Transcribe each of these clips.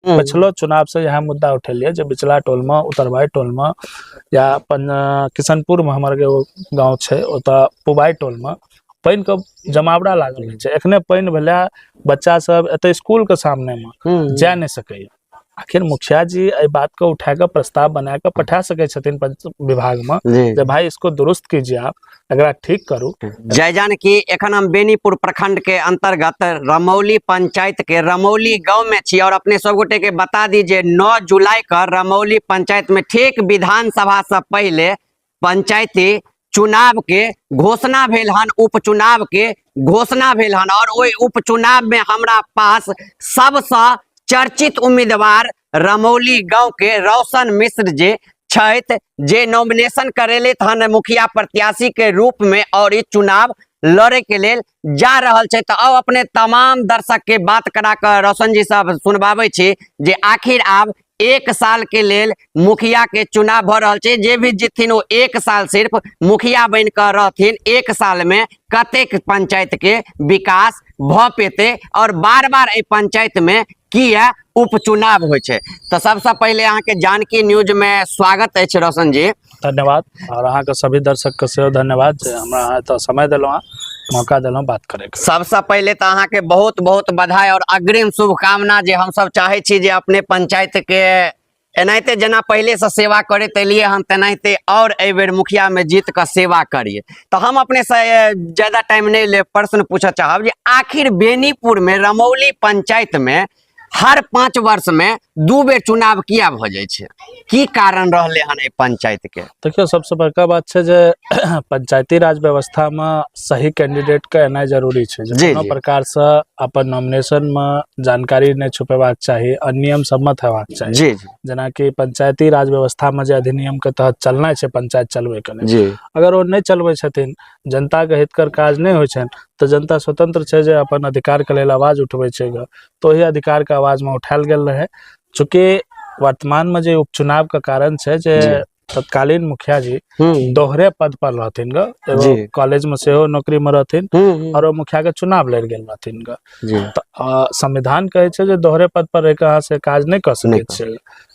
पिछलो चुनाव से यह मुद्दा उठेलिए जो बिचला टोल में उतरवाई टोल में या किशनपुर में हमारे गाँव है ओतऽ पुबाई टोल में पानी के जमावड़ा लागल है। एखने पानी भेला बच्चा सब एते स्कूल के सामने में जा नहीं सके। आखिर मुखिया जी ए बात को उठा कर प्रस्ताव बना कर पठा सके छथिन विभाग में जे भाई इसको दुरुस्त कीजिए, आप अगर ठीक करू। जय जानकी एखन हम बेनीपुर प्रखंड के अंतर्गत रमौली पंचायत के रमौली गांव में छी और अपने सब गोटे के बता दीजिए 9 जुलाई का रमौली पंचायत में ठीक विधानसभा से पहले पंचायती चुनाव के घोषणा भेल हन, उपचुनाव के घोषणा भेल हन और ओई उपचुनाव में हमरा पास सबसे चर्चित उम्मीदवार रमौली गांव के रोशन मिश्र जी छथि जे नॉमिनेशन करेले हन मुखिया प्रत्याशी के रूप में और इस चुनाव लड़े के लिए जा रहल छै। तो अब अपने तमाम दर्शक के बात करा कर रोशन जी सब सुनवावे छी जे आखिर आब 1 साल के लेल मुखिया के चुनाव भ रहल छै, जे भी जीतथिन वो 1 साल सिर्फ मुखिया बन कर रहथिन। 1 साल में कतेक पंचायत के विकास भ पेते और बार बार ए पंचायत में किया उपचुनाव होय छै। तो सबसे पहले अहाँ के जानकी न्यूज में स्वागत है रोशन जी। धन्यवाद और अहाँ के सभी दर्शक के सेहो धन्यवाद जे हमरा तो समय दिलौं, मौका दिलौं बात करे के। सबसे पहले तो अहाँ के बहुत बहुत बधाई और अग्रिम शुभकामना जे हम सब चाहे छी जे अपने पंचायत के एनाहिते जना पहले से सेवा करे तेलिए हम तेनाहिते और ए बेर मुखिया में जीत कर सेवा करिए। तो हम अपने से ज्यादा टाइम नहीं ले प्रश्न पूछा चाहब जे आखिर बेनीपुर में रमौली पंचायत में हर 5 वर्ष में 2 बेर चुनाव किया भ जाय छै, की कारण रहले हन ए पंचायत के? देखियो सबसे बड़का बात छै जे पंचायती राज व्यवस्था में सही कैंडिडेट के एना जरूरी छै जे कोनो प्रकार से अपन नॉमिनेशन में जानकारी नहीं छुपेबाक चाहिए, अनियम सम्मत हेबाक चाहिए। जी जी। जना कि पंचायती राज व्यवस्था में जे अधिनियम के तहत चलना छै पंचायत चलबे के लेल, अगर वो नहीं चलबे छथिन, जनता के हितकर काज नहीं होय छन तो जनता स्वतंत्र छै जे अपन अधिकार के लेल आवाज उठबै छै। तो ही अधिकार के आवाज में उठायल गेल रहे। चूंकि वर्तमान में जो उपचुनाव का कारण छै जे तत्कालीन मुखिया जी दोहरे पद पर रहथिन ग, एगो कॉलेज में सेहो नौकरी में रहथिन और वो मुखिया के चुनाव लड़ गेल रहथिन ग। तो संविधान कहे छै जे दोहरे पद पर रह के अहाँ से काज नहीं कर सके छै।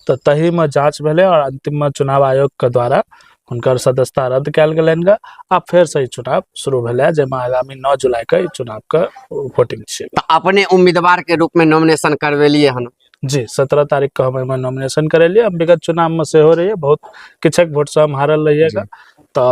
तो तही में जांच भेले और अंतिम में चुनाव आयोग के द्वारा उनकर सदस्यता रद्द कल गलन ग। अब फिर से चुनाव शुरू भेले जेमा आगामी 9 जुलाई के चुनाव का वोटिंग छै। तो अपने उम्मीदवार के रूप में नॉमिनेशन करवेलिए हन? जी 17 तारीख को हम नॉमिनेशन करेलिए। हम विगत चुनाव में से हो रही है, बहुत किछक वोट से हम हारल रहिएगा। तो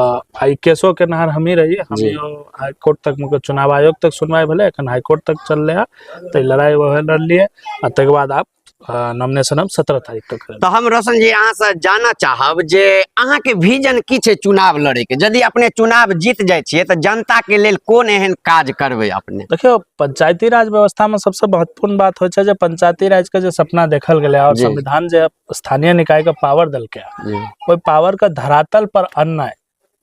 आई केसो के नहर हम ही रहिए, हम हाई कोर्ट तक मुझे चुनाव आयोग तक सुनवाई भेले, एखन हाई कोर्ट तक चल रहा। तो लड़ाई वो लड़लिए और तक बाद आप नॉमिनेशन हम 17 तारीख तक करें। तो हम रोशन जी अहाँ से जाना चाहब जे अहाँ के विजन की छै चुनाव लड़े के? यदि अपने चुनाव जीत जाय छिए तो जनता के लेल कोन एहन काज करबे अपने? देखियो पंचायती राज व्यवस्था में सबसे महत्वपूर्ण बात हो छै जे पंचायती राज के जो सपना देखल गेले और संविधान जे स्थानीय निकाय के पावर दल के ओई पावर का धरातल पर अन्नाय,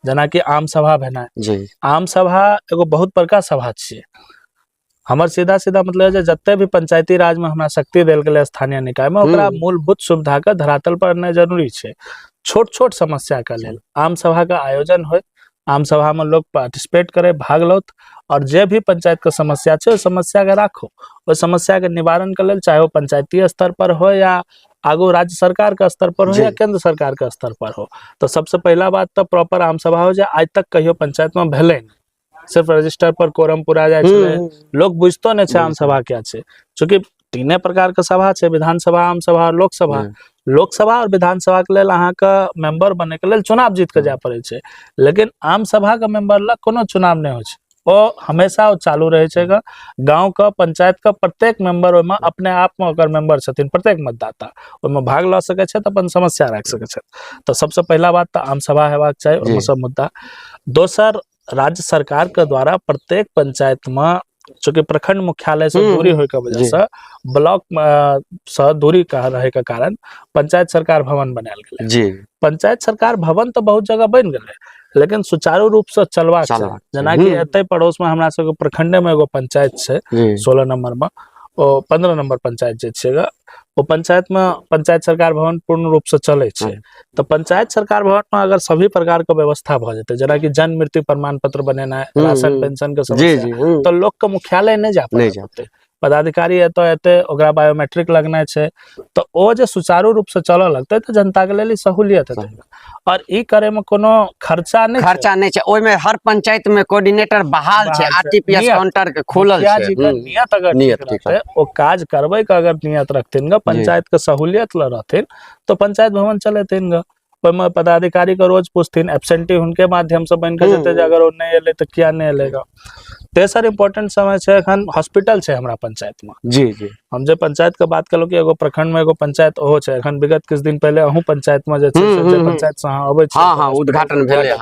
जना कि आम सभा भेनाय। आम सभा एगो बहुत बड़का सभा छिए। हमर सीधा सीधा मतलब है जत्ते भी पंचायती राज में हमरा शक्ति देल गेले स्थानीय निकाय में ओकरा मूलभूत सुविधा का धरातल पर अन्नाय जरूरी छै। छोट छोट समस्या के लेल आम सभा का आयोजन हो, आम सभा में लोग पार्टिसिपेट करे, भाग लौत और जे भी पंचायत का समस्या छै समस्या के राखो, वो समस्या के निवारण के लेल चाहे वो पंचायती स्तर पर हो या आगो राज्य सरकार का स्तर पर हो या केंद्र सरकार का स्तर पर हो। तो सबसे पहला बात तो प्रॉपर आम सभा हो जाए। आज तक कहियो पंचायत में भेले नहीं, सिर्फ रजिस्टर पर कोरम पूरा जाय छै, लोग बुझतो नहीं छै आम सभा क्या छै। चूंकि 3 प्रकार के सभा छै, विधानसभा, आम सभा और लोकसभा। लोकसभा और विधानसभा के लेल अहाँ का मेंबर बने के लेल चुनाव जीत के जाय पड़े छै, लेकिन आम सभा का मेंबर ला कोनो चुनाव नहीं हो छै। वो हमेशा वो चालू रहे छै। गांव का पंचायत का प्रत्येक मेंबर ओमे अपने आप में ओकर मेंबर छथिन, प्रत्येक मतदाता ओमे भाग ल सके छै, अपन समस्या रख सके छै। तो सबसे पहला बात तो आम सभा हेबाक चाही, ओमे सब मुद्दा। दोसर, राज्य सरकार के द्वारा प्रत्येक पंचायत में चूंकि प्रखंड मुख्यालय से दूरी होय के वजह से ब्लॉक से दूरी का रहे के कारण पंचायत सरकार भवन बनायल गेले। पंचायत सरकार भवन तो बहुत जगह बन गेले, लेकिन सुचारू रूप से चलवा चाहिए। जना कि एते पड़ोस में हमरा सब प्रखंड में एगो पंचायत छै 16 नंबर में, ओ 15 नंबर पंचायत जे छेगा, वो पंचायत में पंचायत सरकार भवन पूर्ण रूप से चले छै। तो पंचायत सरकार भवन में अगर सभी प्रकार के व्यवस्था भ जेते, जना कि जन्म मृत्यु प्रमाण पत्र बनेना, राशन पेंशन के समस्या, तो लोग के मुख्यालय नहीं जा पाते। पदाधिकारी एते ओकरा बायोमेट्रिक लगना छै, तो ओ जे सुचारू रूप से चलऽ लगतै तो जनता के लेल सहूलियत हेतै। और ई करे में कोनो खर्चा नहीं छै। ओइ में हर पंचायत में कोऑर्डिनेटर बहाल छै, आरटीपीएस काउंटर के खोलल छै। नियत अगर ठीक रहतै, ओ काज करबै के अगर नियत रखथिन ग, पंचायत के सहूलियत ल रहथिन, तो पंचायत भवन चलेथिन ग। ओहिमे पदाधिकारी के रोज पूछथिन, एब्सेंटी हुनके माध्यम से बन के जेते, अगर वो नहीं एले तो क्या नहीं एलेगा। तेसर इम्पोर्टेंट समय छै, एखन हॉस्पिटल छै हमरा पंचायत में। जी जी, हम जे पंचायत के बात कलो कि एगो प्रखंड में एगो पंचायत ओहो छै, एखन विगत किछ दिन पहले अहू पंचायत में जे छै से पंचायत से अहाँ अबै छै, हां उद्घाटन भेलै।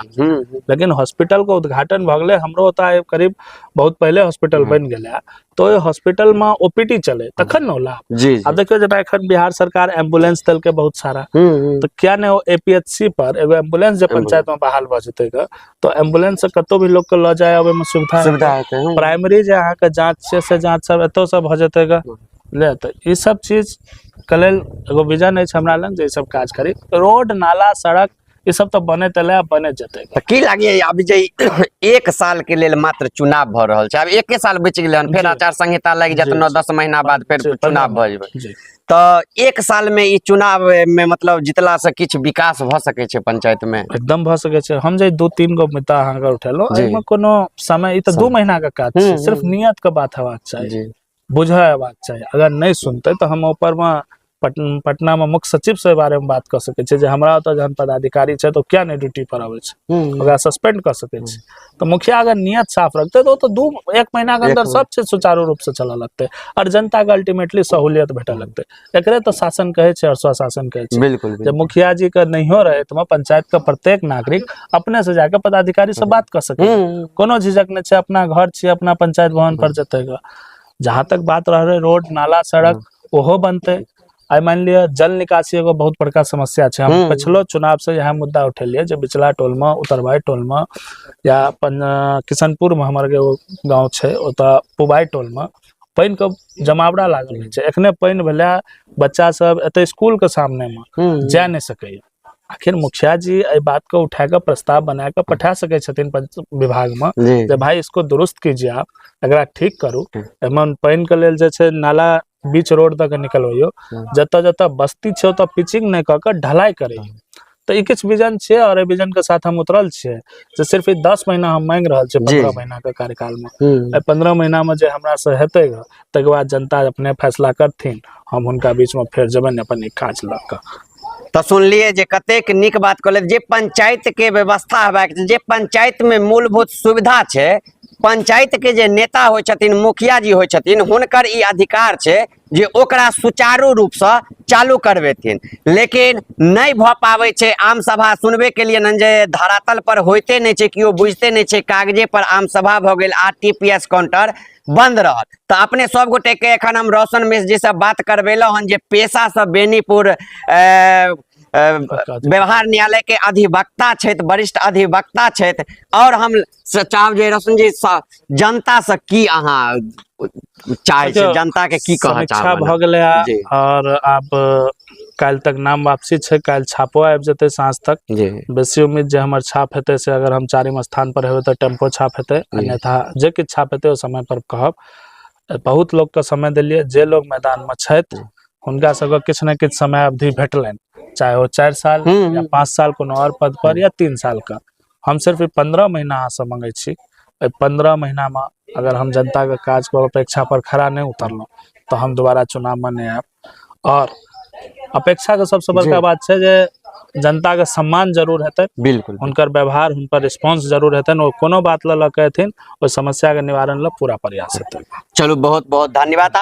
लेकिन हॉस्पिटल के उद्घाटन भ गेलै, हमरो ओता करीब बहुत पहले हॉस्पिटल बन गेलै, तो हॉस्पिटल में ओपीडी चले तखन न लाभ। अब देखियो जेना एखन बिहार सरकार एम्बुलेंस दल के बहुत सारा, तो क्या ने ओ एपीएचसी पर एगो एम्बुलेंस जे पंचायत में बहाल भ जेतै ग, तो एम्बुलेंस से कतो भी लोग के ल जाय आबे में सुविधा हेतै। प्राइमरी जे अहाँ के जांच छै से जांच सब एतो सब भ जेतै ग, ले त ई सब चीज के लेल एगो विजन अछि हमरा लग जे ई सब काज करी। रोड नाला सड़क ये सब तो बने तले बने जते। तो की लागे अब जे एक साल के लेल मात्र चुनाव भ रहल छै, अब एके साल बच गेलै, फिर आचार संहिता लग जात, 9-10 महीना बाद फिर चुनाव भ जेबै, तो एक साल में ई चुनाव में मतलब जितला से किछ विकास भ सकै छै पंचायत में? एकदम भ सकै छै। हम जे 2-3 गो मुद्दा अहाँ के उठेलो, एमे कोनो समय, ई तो 2 महीना का काज छै, सिर्फ नियत के बात हेबाक चाहिए, बुझा हेबाक चाहिए। अगर नहीं सुनते तो हम ऊपर में पटना में मुख्य सचिव से बारे में बात कर सके छे, जे हमरा तो जहन पदाधिकारी छे तो क्या नहीं ड्यूटी पर आवे छे, ओकरा सस्पेंड कर सके छे। तो मुखिया अगर नियत साफ रखते तो 1 महीना के अंदर सब चीज सुचारू रूप से चला लगते और जनता के अल्टीमेटली सहूलियत भेटे लगते। एकरे तो शासन कहे छे और स्वशासन कहे छे। बिल्कुल जब मुखिया जी का नहीं हो रहे तो पंचायत का प्रत्येक नागरिक अपने से जाकर पदाधिकारी से बात कर सके, कोनो झिझक नहीं छे, अपना घर छे, अपना पंचायत भवन पर जतेगा। जहां तक बात रह रहे रोड नाला सड़क, ओहो बनते। आई मान लिया जल निकासी एगो बहुत बड़का समस्या छे, हम पिछलो चुनाव से यह मुद्दा उठेलिए, जो बिचला टोल में, उत्तरवाई टोल में या किशनपुर में हमारे गाँव छे, ओता पुबाई टोल में पानी के जमावड़ा लागल छे। एखने पानी भेला, बच्चा सब एते स्कूल के सामने में जा नहीं सके। आखिर मुखिया जी ए बात को उठा कर प्रस्ताव बना कर पठा सके छथिन विभाग में, जे भाई इसको दुरुस्त कीजिए, आप एकरा ठीक करू, एमन पानी के लेल जे छे नाला बीच रोड तक निकलवाइयो, जता जता बस्ती छे तो पिचिंग नहीं कर ढलाई करियो। तो ई किछ विजन छे और ए विजन के साथ हम उतरल छे, जे सिर्फ 10 महीना हम मांग रहल छे 15 महीना के कार्यकाल में। 15 महीना में जे हमरा से हेतै ग, तके बाद जनता अपने फैसला करथिन, हम उनका बीच में फेर जबन अपन एक काज ल क। तो सुनलिए जे कतेक निक बात कहले, जे पंचायत के व्यवस्था हेबाक, जे पंचायत में मूलभूत सुविधा छे, पंचायत के जे नेता होय छथिन, मुखिया जी होय छथिन, हुनकर ई अधिकार छे जे ओकरा सुचारू रूप से चालू करबेथिन। लेकिन नहीं भ पावे छे। आम सभा सुनबे के लिए जे धरातल पर होते नहीं छे, कियो बुझते नहीं छे, कागजे पर आम सभा भ गेल, आरटीपीएस काउंटर बंद रहत। तो अपने सब गोटे के एखन हम रोशन मिश्र जी से बात करबेलो हन, जे पेशा से बेनीपुर व्यवहार न्यायालय के अधिवक्ता छथि, वरिष्ठ अधिवक्ता छथि, और हम चाहब जे रोशन जी जनता से की अहाँ चाहे छे, जनता के की कह चाहब? भ गेलै और अब काल तक नाम वापसी छे, काल छापो आबि जेते साँझ तक। बेसी उम्मीद जे हमर छाप हेते से अगर हम 4म स्थान पर हेबे तो टेम्पो छाप हेते, अन्यथा जे किछ छाप हेते ओ समय पर कहब। बहुत लोग के समय दिलिए, जे लोग मैदान में छथि हुनका सबके किछ न किछ समय अवधि भेटलनि, चाहे वो 4 साल या 5 साल कोनो और पद पर या 3 साल का। हम सिर्फ 15 महीना अहाँ से मांगे छी। 15 महीना में अगर हम जनता के काज को अपेक्षा पर खड़ा नहीं उतरलो तो हम दोबारा चुनाव में नहीं आब। और अपेक्षा के सबसे बड़का बात है जे जनता के सम्मान जरूर हेतै, बिल्कुल उनकर व्यवहार, उन पर रिस्पांस जरूर हेतै, वो कोनो बात ल कहथिन, ओ समस्या के निवारण ल पूरा प्रयास हेतै। चलो बहुत बहुत धन्यवाद।